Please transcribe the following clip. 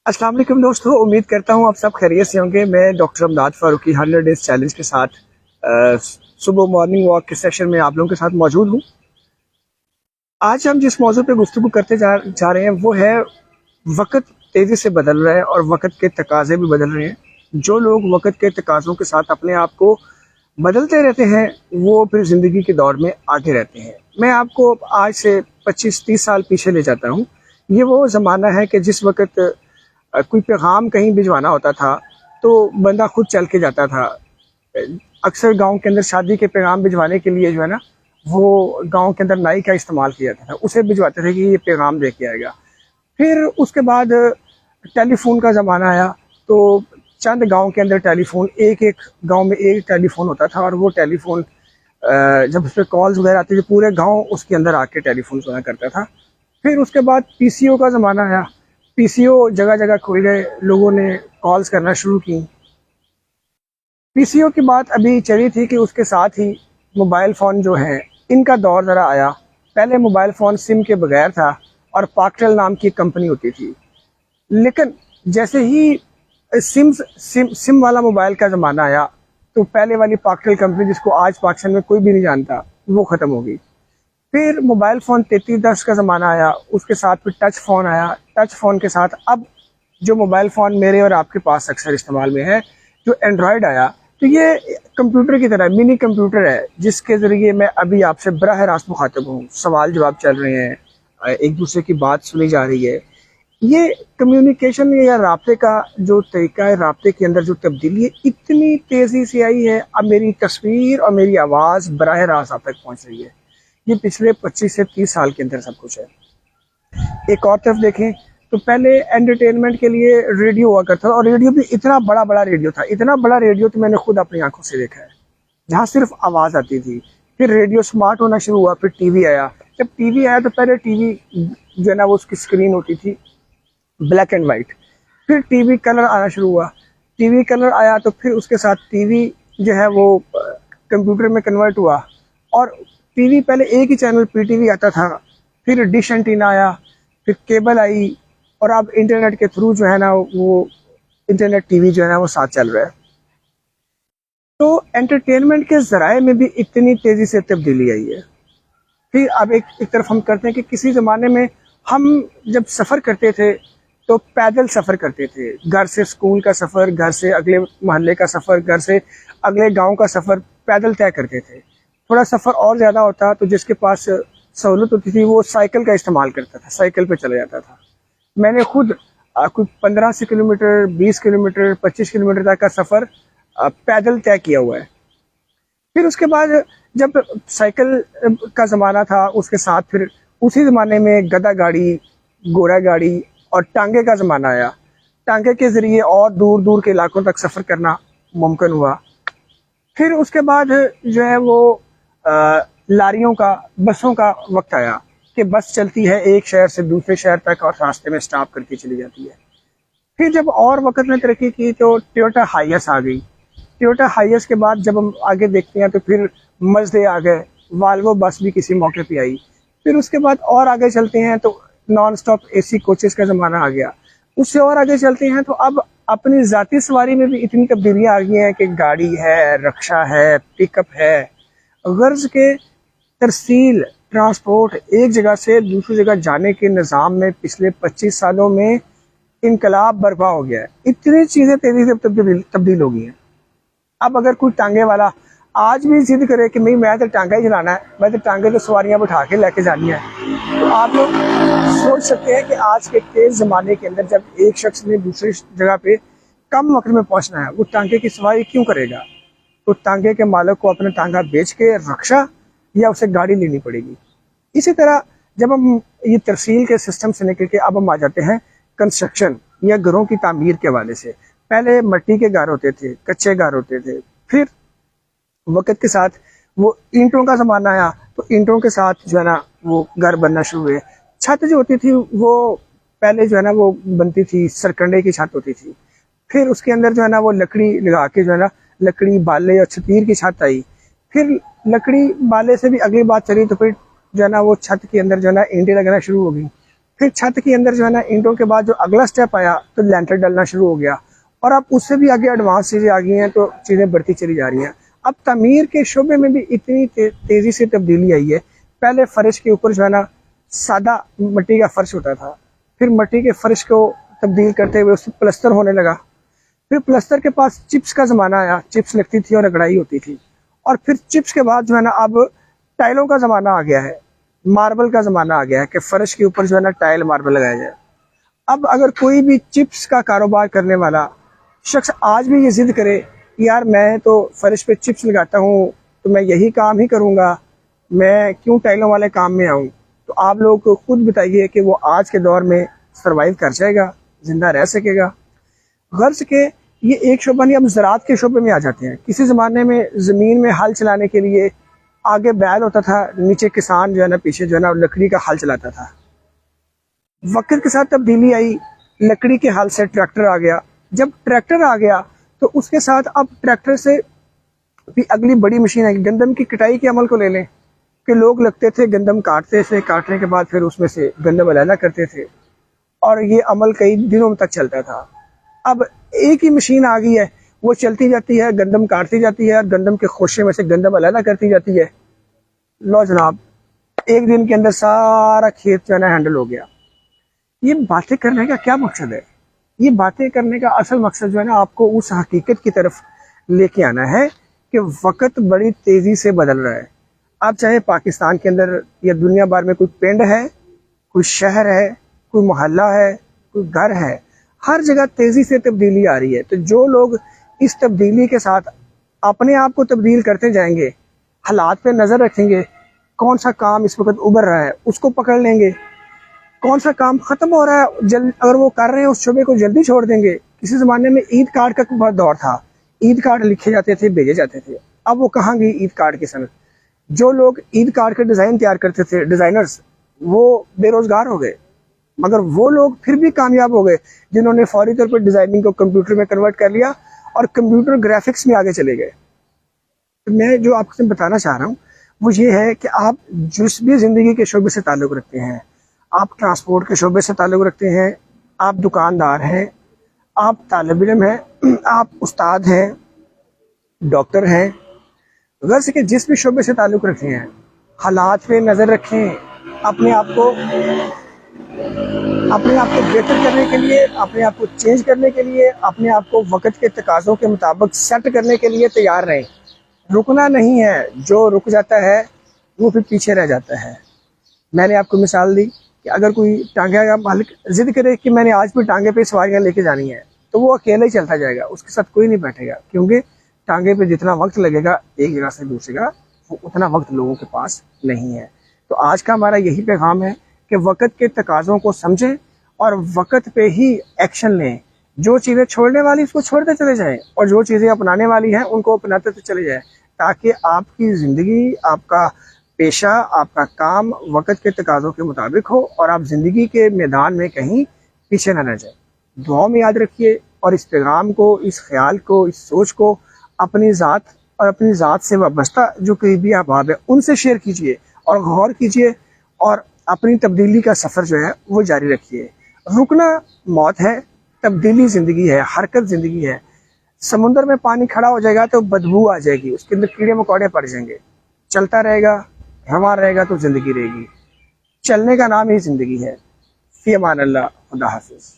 अस्सलाम वालेकुम दोस्तों, उम्मीद करता हूँ आप सब खैरियत से होंगे। मैं doctor Amdad Farooqui 100 days challenge के साथ सुबह मॉर्निंग वॉक के सेशन में आप लोगों के साथ मौजूद हूँ। आज हम जिस मौजू पे गुफ्तगू करते जा रहे हैं वो है वक़्त तेज़ी से बदल रहा है और वक़्त के तकाज़े भी बदल रहे हैं। जो लोग वक़्त के तकाज़ों के साथ अपने आप को बदलते रहते हैं वो फिर ज़िंदगी के दौर में आगे रहते हैं। मैं आपको आज से 25-30 साल पीछे ले जाता हूँ। ये वो ज़माना है कि जिस वक़्त कोई पैगाम कहीं भिजवाना होता था तो बंदा खुद चल के जाता था। अक्सर गांव के अंदर शादी के पैगाम भिजवाने के लिए जो है ना, वो गांव के अंदर नाई का इस्तेमाल किया जाता था, उसे भिजवाते थे कि ये पैगाम दे के आएगा। फिर उसके बाद टेलीफोन का ज़माना आया तो चंद गांव के अंदर टेलीफोन, एक एक गांव में एक टेलीफोन होता था और वो टेलीफोन जब उस पर कॉल्स वगैरह आती थी पूरे गांव उसके अंदर आके टेलीफोन सुना करता था। फिर उसके बाद पीसीओ का ज़माना आया। पीसीओ जगह जगह खुल गए, लोगों ने कॉल्स करना शुरू की। पीसीओ की बात अभी चली थी कि उसके साथ ही मोबाइल फ़ोन जो है इनका दौर ज़रा आया। पहले मोबाइल फ़ोन सिम के बगैर था और पाकटेल नाम की कंपनी होती थी, लेकिन जैसे ही सिम वाला मोबाइल का ज़माना आया तो पहले वाली पाकटेल कंपनी, जिसको आज पाकिस्तान में कोई भी नहीं जानता, वो ख़त्म हो गई। फिर मोबाइल फ़ोन 3310 का ज़माना आया, उसके साथ फिर टच फ़ोन आया। टच फ़ोन के साथ अब जो मोबाइल फ़ोन मेरे और आपके पास अक्सर इस्तेमाल में है, जो एंड्रॉयड आया, तो ये कंप्यूटर की तरह मिनी कंप्यूटर है जिसके ज़रिए मैं अभी आपसे बराह रास्त मुखातिब हूँ। सवाल जवाब चल रहे हैं, एक दूसरे की बात सुनी जा रही है। ये कम्युनिकेशन या राब्ते का जो तरीका है, राब्ते के अंदर जो तब्दीली है, इतनी तेज़ी से आई है। अब मेरी तस्वीर और मेरी आवाज़ बराह रास्त आप तक पहुँच रही है। ये पिछले 25 से 30 साल के अंदर सब कुछ है। एक और तरफ देखें तो पहले एंटरटेनमेंट के लिए रेडियो हुआ करता था, और रेडियो भी इतना बड़ा बड़ा रेडियो था, इतना बड़ा रेडियो तो मैंने खुद अपनी आंखों से देखा है, जहाँ सिर्फ आवाज़ आती थी। फिर रेडियो स्मार्ट होना शुरू हुआ, फिर टीवी आया। जब टीवी आया तो पहले टीवी जो है ना वो उसकी स्क्रीन होती थी ब्लैक एंड वाइट। फिर टीवी कलर आना शुरू हुआ। टीवी कलर आया तो फिर उसके साथ टीवी जो है वो कंप्यूटर में कन्वर्ट हुआ। और टीवी पहले एक ही चैनल पीटीवी आता था, फिर डिश एंटीना आया, फिर केबल आई, और अब इंटरनेट के थ्रू जो है ना वो इंटरनेट टीवी जो है ना वो साथ चल रहा है। तो एंटरटेनमेंट के ज़राए में भी इतनी तेज़ी से तब्दीली आई है। फिर अब एक तरफ हम करते हैं कि किसी ज़माने में हम जब सफ़र करते थे तो पैदल सफ़र करते थे। घर से स्कूल का सफ़र, घर से अगले मोहल्ले का सफ़र, घर से अगले गांव का सफ़र पैदल तय करते थे। थोड़ा सफ़र और ज़्यादा होता तो जिसके पास सहूलत होती थी वो साइकिल का इस्तेमाल करता था, साइकिल पे चला जाता था। मैंने खुद कोई 15 से किलोमीटर, 20 किलोमीटर, 25 किलोमीटर तक का सफ़र पैदल तय किया हुआ है। फिर उसके बाद जब साइकिल का ज़माना था, उसके साथ फिर उसी ज़माने में गधा गाड़ी, घोड़ा गाड़ी और टांगे का ज़माना आया। टांगे के ज़रिए और दूर दूर के इलाकों तक सफ़र करना मुमकिन हुआ। फिर उसके बाद जो है वो लारियों का, बसों का वक्त आया कि बस चलती है एक शहर से दूसरे शहर तक और रास्ते में स्टॉप करके चली जाती है। फिर जब और वक्त ने तरक्की की तो टोयोटा हाइएस आ गई। टोयोटा हाइएस के बाद जब हम आगे देखते हैं तो फिर मज़दे आ गए, वाल्वो बस भी किसी मौके पे आई। फिर उसके बाद और आगे चलते हैं तो नॉन स्टॉप एसी कोचेस का ज़माना आ गया। उससे और आगे चलते हैं तो अब अपनी ज़ाती सवारी में भी इतनी तब्दीलियाँ आ गई हैं कि गाड़ी है, रक्षा है, पिकअप है। गर्ज के तरसील ट्रांसपोर्ट, एक जगह से दूसरी जगह जाने के निज़ाम में पिछले 25 सालों में इनकलाब बर्पा हो गया है। इतनी चीज़ें तेज़ी से तब्दील हो गई हैं। अब अगर कोई टांगे वाला आज भी जिद करे कि नहीं मैं तो टांगा ही चलाना है, मैं तो टांगे तो सवारियां बिठा के लेके जानी है, तो आप लोग सोच सकते हैं कि आज के तेज ज़माने के अंदर जब एक शख्स ने दूसरी जगह पे कम वक्त में पहुंचना है, वो टांगे की सवारी क्यों करेगा? तो टांगे के मालिक को अपना टांगा बेच के रक्षा या उसे गाड़ी लेनी पड़ेगी। इसी तरह जब हम ये तरसील के सिस्टम से निकल के अब हम आ जाते हैं कंस्ट्रक्शन या घरों की तामीर के हवाले से। पहले मिट्टी के घर होते थे, कच्चे घर होते थे। फिर वक्त के साथ वो ईंटों का ज़माना आया तो ईंटों के साथ जो है ना वो घर बनना शुरू हुए। छत जो होती थी वो पहले जो है ना वो बनती थी, सरकंडे की छत होती थी। फिर उसके अंदर जो है ना वो लकड़ी लगा के जो है ना, लकड़ी बाले और छतीर की छत आई। फिर लकड़ी बाले से भी अगली बात चली तो फिर जो है ना वो छत के अंदर जो है ना ईंटें लगाना शुरू हो गई। پھر چھت کے اندر جو ہے نا اینٹوں کے بعد جو اگلا سٹیپ آیا تو لینٹر ڈلنا شروع ہو گیا، اور اب اس سے بھی آگے ایڈوانس چیزیں آ گئی ہیں، تو چیزیں بڑھتی چلی جا رہی ہیں۔ اب تعمیر کے شعبے میں بھی اتنی تیزی سے تبدیلی آئی ہے۔ پہلے فرش کے اوپر جو ہے نا سادہ مٹی کا فرش ہوتا تھا، پھر مٹی کے فرش کو تبدیل کرتے ہوئے اس سے پلستر ہونے لگا، پھر پلستر کے پاس چپس کا زمانہ آیا، چپس لگتی تھی اور رگڑائی ہوتی تھی، اور پھر چپس کے بعد جو ہے نا اب ٹائلوں کا زمانہ آ گیا ہے، ماربل کا زمانہ آ گیا ہے کہ فرش کے اوپر جو ہے نا ٹائل ماربل لگایا جائے۔ اب اگر کوئی بھی چپس کا کاروبار کرنے والا شخص آج بھی یہ ضد کرے کہ یار میں تو فرش پہ چپس لگاتا ہوں تو میں یہی کام ہی کروں گا، میں کیوں ٹائلوں والے کام میں آؤں، تو آپ لوگ خود بتائیے کہ وہ آج کے دور میں سروائیو کر جائے گا، زندہ رہ سکے گا؟ غرض کہ یہ ایک شعبہ نہیں، اب زراعت کے شعبے میں آ جاتے ہیں۔ کسی زمانے میں زمین میں ہل چلانے کے لیے آگے بیل ہوتا تھا، نیچے کسان جو ہے نا پیچھے جو ہے نا لکڑی کا ہل چلاتا تھا۔ وقت کے ساتھ تبدیلی آئی، لکڑی کے ہل سے ٹریکٹر آ گیا۔ جب ٹریکٹر آ گیا تو اس کے ساتھ اب ٹریکٹر سے بھی اگلی بڑی مشین ہے۔ گندم کی کٹائی کے عمل کو لے لیں کہ لوگ لگتے تھے، گندم کاٹتے تھے، کاٹنے کے بعد پھر اس میں سے گندم علیحدہ کرتے تھے، اور یہ عمل کئی دنوں تک چلتا تھا۔ اب ایک ہی مشین آ گئی ہے، وہ چلتی جاتی ہے، گندم کاٹتی جاتی ہے، اور گندم کے خوشے میں سے گندم علیحدہ کرتی جاتی ہے۔ لو جناب، ایک دن کے اندر سارا کھیت جو ہے نا ہینڈل ہو گیا۔ یہ باتیں کرنے کا کیا مقصد ہے؟ یہ باتیں کرنے کا اصل مقصد جو ہے نا آپ کو اس حقیقت کی طرف لے کے آنا ہے کہ وقت بڑی تیزی سے بدل رہا ہے۔ آپ چاہے پاکستان کے اندر یا دنیا بھر میں کوئی پنڈ ہے، کوئی شہر ہے، کوئی محلہ ہے، کوئی گھر ہے، ہر جگہ تیزی سے تبدیلی آ رہی ہے۔ تو جو لوگ اس تبدیلی کے ساتھ اپنے آپ کو تبدیل کرتے جائیں گے، حالات پہ نظر رکھیں گے، کون سا کام اس وقت ابھر رہا ہے اس کو پکڑ لیں گے، کون سا کام ختم ہو رہا ہے اگر وہ کر رہے ہیں اس شعبے کو جلدی چھوڑ دیں گے۔ کسی زمانے میں عید کارڈ کا بہت دور تھا، عید کارڈ لکھے جاتے تھے، بھیجے جاتے تھے، اب وہ کہاں گئی عید کارڈ کی صنعت؟ جو لوگ عید کارڈ کے ڈیزائن تیار کرتے تھے، ڈیزائنرز، وہ بے روزگار ہو گئے، مگر وہ لوگ پھر بھی کامیاب ہو گئے جنہوں نے فوری طور پر ڈیزائننگ کو کمپیوٹر میں کنورٹ کر لیا اور کمپیوٹر گرافکس میں آگے چلے گئے۔ میں جو آپ سے بتانا چاہ رہا ہوں وہ یہ ہے کہ آپ جس بھی زندگی کے شعبے سے تعلق رکھتے ہیں، آپ ٹرانسپورٹ کے شعبے سے تعلق رکھتے ہیں، آپ دکاندار ہیں، آپ طالب علم ہیں، آپ استاد ہیں، ڈاکٹر ہیں، غرض کہ جس بھی شعبے سے تعلق رکھتے ہیں، حالات پہ نظر رکھیں، اپنے آپ کو بہتر کرنے کے لیے، اپنے آپ کو چینج کرنے کے لیے، اپنے آپ کو وقت کے تقاضوں کے مطابق سیٹ کرنے کے لیے تیار رہیں۔ رکنا نہیں ہے، جو رک جاتا ہے وہ پھر پیچھے رہ جاتا ہے۔ میں نے آپ کو مثال دی کہ اگر کوئی ٹانگے کا مالک ضد کرے کہ میں نے آج بھی ٹانگے پہ سواریاں لے کے جانی ہے، تو وہ اکیلا ہی چلتا جائے گا، اس کے ساتھ کوئی نہیں بیٹھے گا، کیونکہ ٹانگے پہ جتنا وقت لگے گا ایک جگہ سے دوسری جگہ، وہ اتنا وقت لوگوں کے پاس نہیں ہے۔ تو آج کا ہمارا یہی پیغام ہے کہ وقت کے تقاضوں کو سمجھیں اور وقت پہ ہی ایکشن لیں۔ جو چیزیں چھوڑنے والی اس کو چھوڑتے چلے جائیں، اور جو چیزیں اپنانے والی ہیں ان کو اپناتے چلے جائیں، تاکہ آپ کی زندگی، آپ کا پیشہ، آپ کا کام وقت کے تقاضوں کے مطابق ہو اور آپ زندگی کے میدان میں کہیں پیچھے نہ رہ جائیں۔ دعاؤں میں یاد رکھیے، اور اس پیغام کو، اس خیال کو، اس سوچ کو اپنی ذات اور اپنی ذات سے وابستہ جو قریبی احباب ہیں ان سے شیئر کیجئے اور غور کیجئے، اور اپنی تبدیلی کا سفر جو ہے وہ جاری رکھیے۔ رکنا موت ہے، تبدیلی زندگی ہے، حرکت زندگی ہے۔ سمندر میں پانی کھڑا ہو جائے گا تو بدبو آ جائے گی، اس کے اندر کیڑے مکوڑے پڑ جائیں گے۔ چلتا رہے گا، رواں رہے گا تو زندگی رہے گی۔ چلنے کا نام ہی زندگی ہے۔ فی امان اللہ، خدا حافظ۔